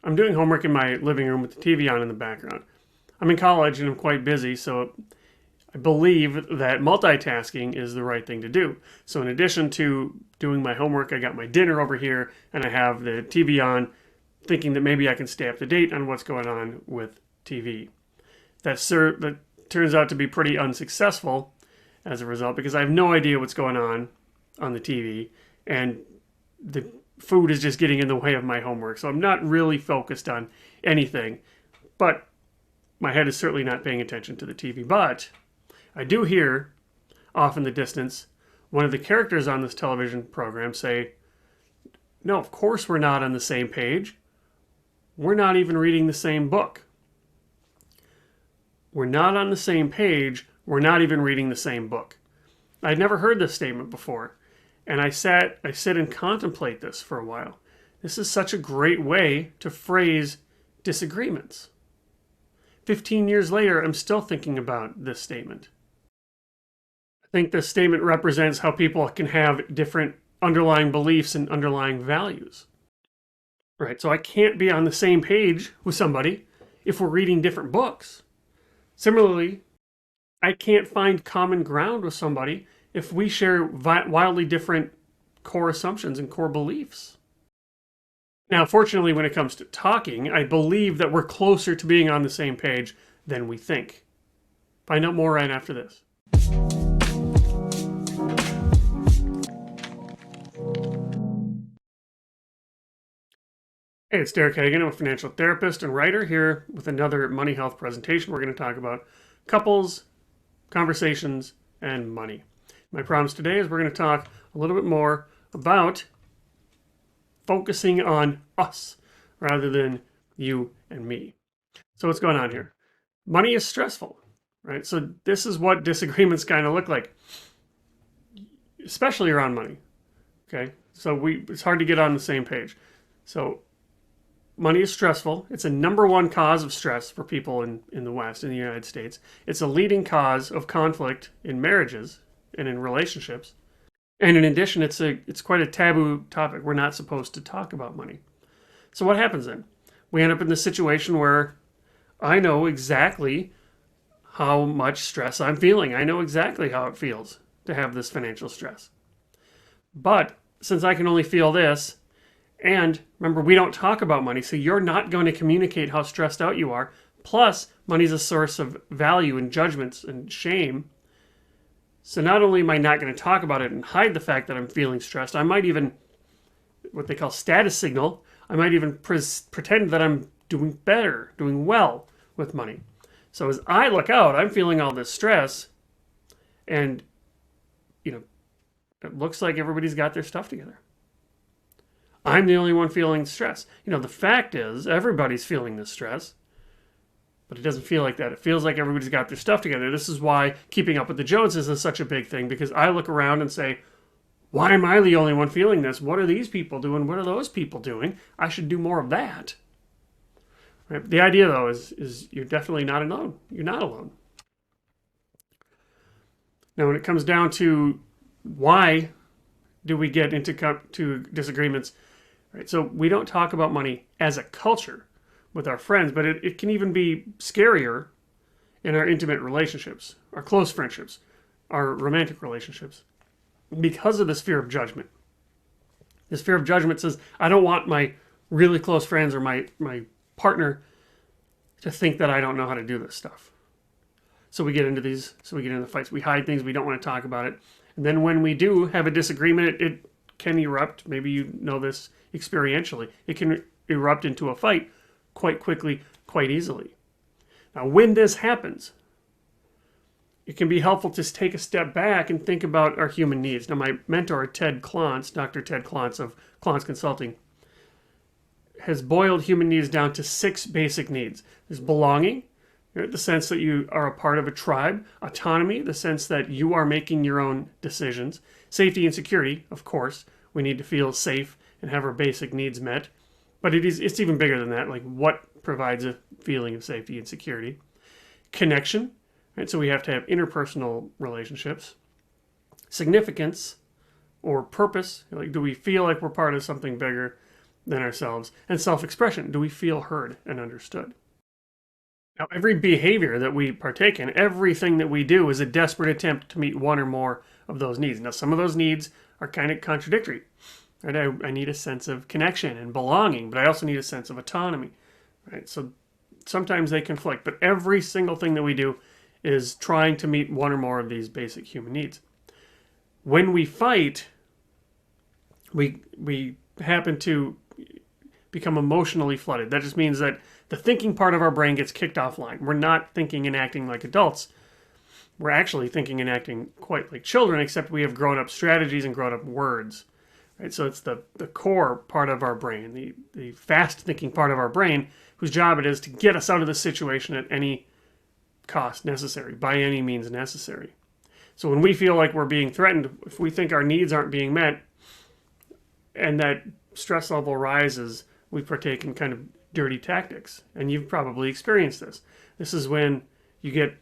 I'm doing homework in my living room with the TV on in the background. I'm in college and I'm quite busy, so I believe that multitasking is the right thing to do. So in addition to doing my homework, I got my dinner over here and I have the TV on, thinking that maybe I can stay up to date on what's going on with TV. That turns out to be pretty unsuccessful as a result, because I have no idea what's going on the TV, and the food is just getting in the way of my homework. So I'm not really focused on anything, but my head is certainly not paying attention to the TV. But I do hear off in the distance one of the characters on this television program say, no, of course we're not on the same page. We're not even reading the same book. We're not on the same page. We're not even reading the same book. I'd never heard this statement before. And I sit and contemplate this for a while. This is such a great way to phrase disagreements. 15 years later, I'm still thinking about this statement. I think this statement represents how people can have different underlying beliefs and underlying values. Right? So I can't be on the same page with somebody if we're reading different books. Similarly, I can't find common ground with somebody if we share wildly different core assumptions and core beliefs. Now, fortunately, when it comes to talking, I believe that we're closer to being on the same page than we think. Find out more right after this. Hey, it's Derek Hagan. I'm a financial therapist and writer here with another money health presentation. We're going to talk about couples, conversations, and money. My promise today is we're going to talk a little bit more about focusing on us rather than you and me. So what's going on here? Money is stressful, right? So this is what disagreements kind of look like, especially around money. Okay, so it's hard to get on the same page. So money is stressful. It's a number one cause of stress for people in the West, in the United States. It's a leading cause of conflict in marriages and in relationships. And in addition, it's quite a taboo topic. We're not supposed to talk about money. So what happens then? We end up in this situation where I know exactly how much stress I'm feeling. I know exactly how it feels to have this financial stress. But since I can only feel this, and remember, we don't talk about money, so you're not going to communicate how stressed out you are. Plus, money's a source of value and judgments and shame. So not only am I not going to talk about it and hide the fact that I'm feeling stressed, I might even, what they call status signal, I might even pretend that I'm doing better, doing well with money. So as I look out, I'm feeling all this stress, and, it looks like everybody's got their stuff together. I'm the only one feeling stress. The fact is, everybody's feeling this stress, but it doesn't feel like that. It feels like everybody's got their stuff together. This is why keeping up with the Joneses is such a big thing, because I look around and say, why am I the only one feeling this? What are these people doing? What are those people doing? I should do more of that. Right? The idea, though, is you're definitely not alone. You're not alone. Now, when it comes down to why do we get into disagreements, right? So we don't talk about money as a culture with our friends, but it can even be scarier in our intimate relationships, our close friendships, our romantic relationships, because of this fear of judgment. This fear of judgment says, I don't want my really close friends or my partner to think that I don't know how to do this stuff. So we get into the fights. We hide things. We don't want to talk about it. And then when we do have a disagreement, it can erupt. Maybe you know this experientially. It can erupt into a fight quite quickly, quite easily. Now, when this happens, it can be helpful to take a step back and think about our human needs. Now, my mentor, Ted Klontz, Dr. Ted Klontz of Klontz Consulting, has boiled human needs down to 6 basic needs. There's belonging, the sense that you are a part of a tribe; autonomy, the sense that you are making your own decisions; safety and security, of course. We need to feel safe and have our basic needs met. But it's even bigger than that, like what provides a feeling of safety and security. Connection, right? So we have to have interpersonal relationships. Significance or purpose, like do we feel like we're part of something bigger? than ourselves? And self-expression. Do we feel heard and understood? Now, every behavior that we partake in, everything that we do is a desperate attempt to meet one or more of those needs. Now, some of those needs are kind of contradictory. Right? I need a sense of connection and belonging, but I also need a sense of autonomy. Right? So sometimes they conflict, but every single thing that we do is trying to meet one or more of these basic human needs. When we fight, we happen to become emotionally flooded. That just means that the thinking part of our brain gets kicked offline. We're not thinking and acting like adults. We're actually thinking and acting quite like children, except we have grown-up strategies and grown-up words. Right? So it's the core part of our brain, the fast-thinking part of our brain, whose job it is to get us out of the situation at any cost necessary, by any means necessary. So when we feel like we're being threatened, if we think our needs aren't being met, and that stress level rises, we partake in kind of dirty tactics. And you've probably experienced this. This is when you get,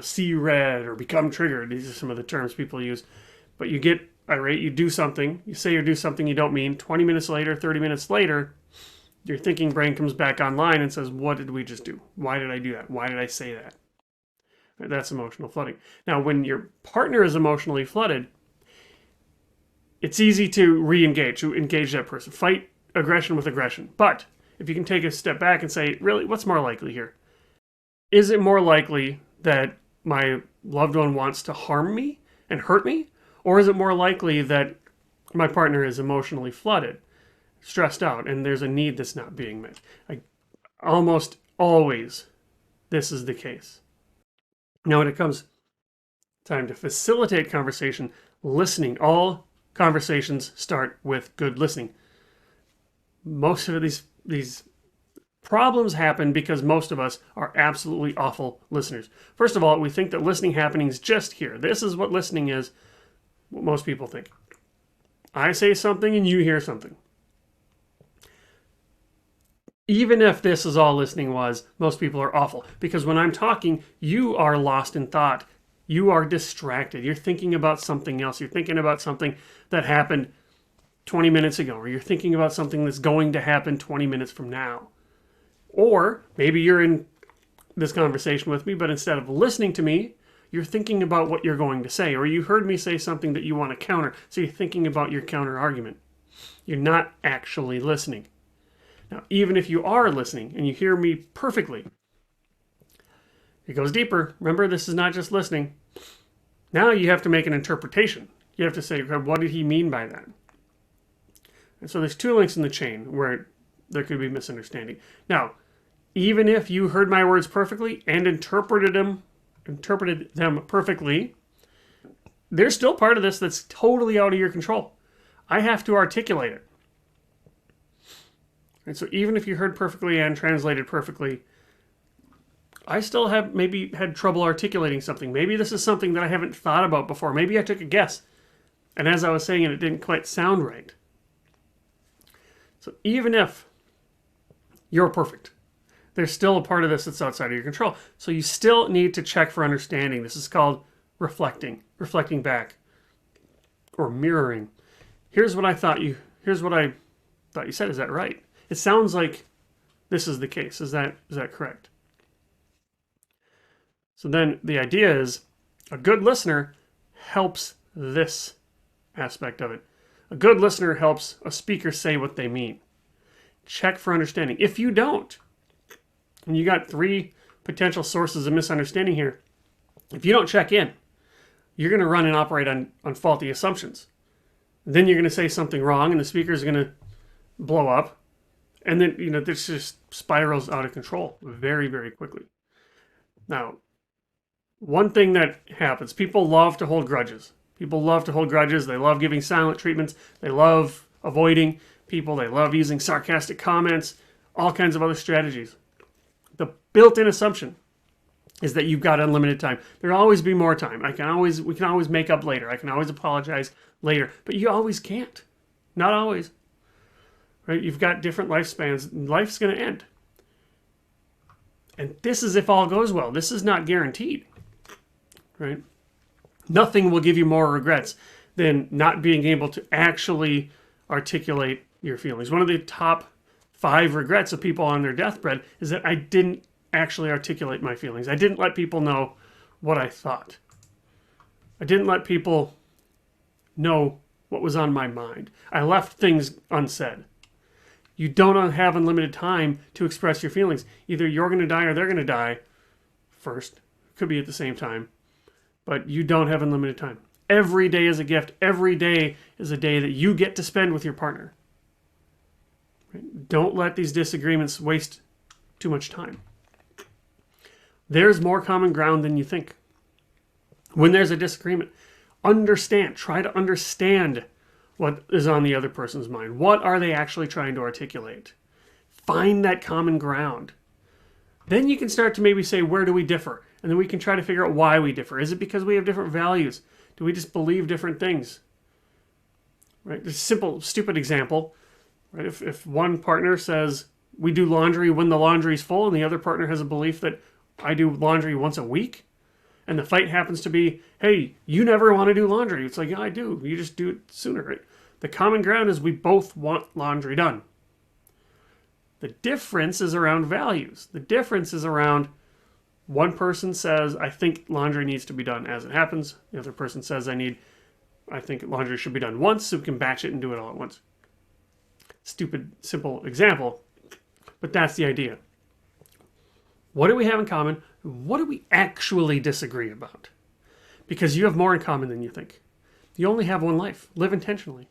see red or become triggered. These are some of the terms people use. But you get irate, you do something, you say or do something you don't mean. 20 minutes later, 30 minutes later, your thinking brain comes back online and says, what did we just do? Why did I do that? Why did I say that? That's emotional flooding. Now, when your partner is emotionally flooded, it's easy to re-engage, to engage that person. Fight aggression with aggression. But if you can take a step back and say, really, what's more likely here? Is it more likely that my loved one wants to harm me and hurt me? Or is it more likely that my partner is emotionally flooded, stressed out, and there's a need that's not being met? Almost always, this is the case. Now, when it comes time to facilitate conversation, listening, all conversations start with good listening. Most of these problems happen because most of us are absolutely awful listeners. First of all, we think that listening happening is just here. This is what listening is, what most people think. I say something and you hear something. Even if this is all listening was, most people are awful. Because when I'm talking, you are lost in thought. You are distracted. You're thinking about something else. You're thinking about something that happened 20 minutes ago. Or you're thinking about something that's going to happen 20 minutes from now. Or maybe you're in this conversation with me, but instead of listening to me, you're thinking about what you're going to say. Or you heard me say something that you want to counter. So you're thinking about your counter argument. You're not actually listening. Now, even if you are listening and you hear me perfectly, it goes deeper. Remember, this is not just listening. Now you have to make an interpretation. You have to say, what did he mean by that? And so there's two links in the chain where there could be misunderstanding. Now, even if you heard my words perfectly and interpreted them perfectly, there's still part of this that's totally out of your control. I have to articulate it. And so even if you heard perfectly and translated perfectly, I still have maybe had trouble articulating something. Maybe this is something that I haven't thought about before. Maybe I took a guess. And as I was saying it, it didn't quite sound right. So even if you're perfect, there's still a part of this that's outside of your control. So you still need to check for understanding. This is called reflecting back, or mirroring. Here's what I thought you said. Is that right? It sounds like this is the case. Is that correct? So then the idea is a good listener helps this aspect of it. A good listener helps a speaker say what they mean. Check for understanding. If you don't, and you got 3 potential sources of misunderstanding here, if you don't check in, you're going to run and operate on faulty assumptions. Then you're going to say something wrong and the speaker's going to blow up. And then, this just spirals out of control very, very quickly. Now, one thing that happens, people love to hold grudges. People love to hold grudges. They love giving silent treatments. They love avoiding people. They love using sarcastic comments, all kinds of other strategies. The built-in assumption is that you've got unlimited time. There'll always be more time. We can always make up later. I can always apologize later. But you always can't. Not always. Right? You've got different lifespans. Life's going to end. And this is if all goes well. This is not guaranteed. Right? Nothing will give you more regrets than not being able to actually articulate your feelings. One of the top 5 regrets of people on their deathbed is that I didn't actually articulate my feelings. I didn't let people know what I thought. I didn't let people know what was on my mind. I left things unsaid. You don't have unlimited time to express your feelings. Either you're going to die or they're going to die first. Could be at the same time. But you don't have unlimited time. Every day is a gift. Every day is a day that you get to spend with your partner. Right? Don't let these disagreements waste too much time. There's more common ground than you think. When there's a disagreement, try to understand what is on the other person's mind. What are they actually trying to articulate? Find that common ground. Then you can start to maybe say, where do we differ? And then we can try to figure out why we differ. Is it because we have different values? Do we just believe different things? Right? Just a simple, stupid example. Right? If one partner says, we do laundry when the laundry's full, and the other partner has a belief that I do laundry once a week, and the fight happens to be, hey, you never want to do laundry. It's like, yeah, I do. You just do it sooner, right? The common ground is we both want laundry done. The difference is around values. The difference is around one person says, I think laundry needs to be done as it happens. The other person says, I think laundry should be done once so we can batch it and do it all at once. Stupid, simple example, but that's the idea. What do we have in common? What do we actually disagree about? Because you have more in common than you think. You only have one life. Live intentionally.